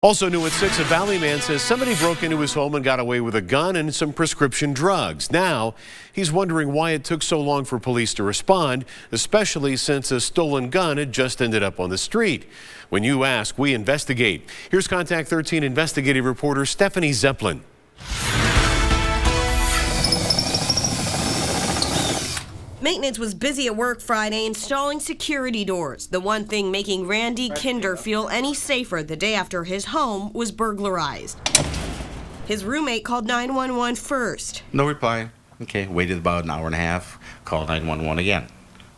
Also new at 6, a Valley man says somebody broke into his home and got away with a gun and some prescription drugs. Now, he's wondering why it took so long for police to respond, especially since a stolen gun had just ended up on the street. When you ask, we investigate. Here's Contact 13 investigative reporter Stephanie Zeppelin. Maintenance was busy at work Friday installing security doors, the one thing making Randy Kinder feel any safer the day after his home was burglarized. His roommate called 911 first. No reply. Okay, waited about an hour and a half, called 911 again.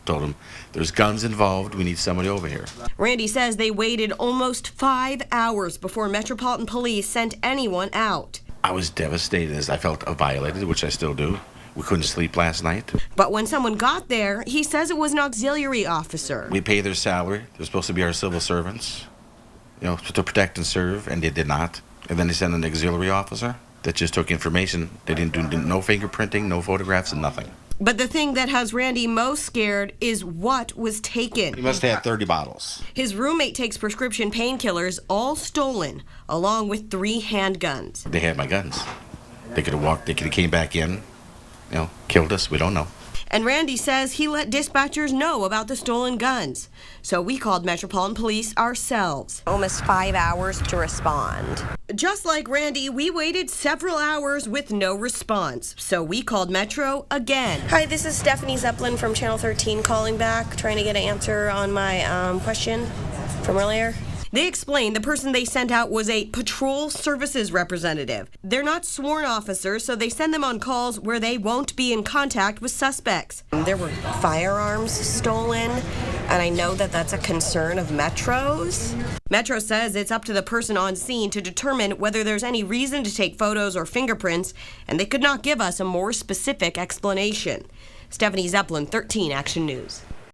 Told him, there's guns involved, we need somebody over here. Randy says they waited almost 5 hours before Metropolitan Police sent anyone out. I was devastated as I felt violated, which I still do. We couldn't sleep last night. But when someone got there, he says it was an auxiliary officer. We pay their salary. They're supposed to be our civil servants, to protect and serve, and they did not. And then they sent an auxiliary officer that just took information. They didn't do no fingerprinting, no photographs, and nothing. But the thing that has Randy most scared is what was taken. He must have had 30 bottles. His roommate takes prescription painkillers, all stolen, along with 3 handguns. They had my guns. They could have walked, they could have came back in, killed us, we don't know. And Randy says he let dispatchers know about the stolen guns. So we called Metropolitan Police ourselves. Almost 5 hours to respond. Just like Randy, we waited several hours with no response. So we called Metro again. Hi, this is Stephanie Zeppelin from Channel 13 calling back, trying to get an answer on my question from earlier. They explained the person they sent out was a patrol services representative. They're not sworn officers, so they send them on calls where they won't be in contact with suspects. There were firearms stolen, and I know that that's a concern of Metro's. Metro says it's up to the person on scene to determine whether there's any reason to take photos or fingerprints, and they could not give us a more specific explanation. Stephanie Zeppelin, 13 Action News.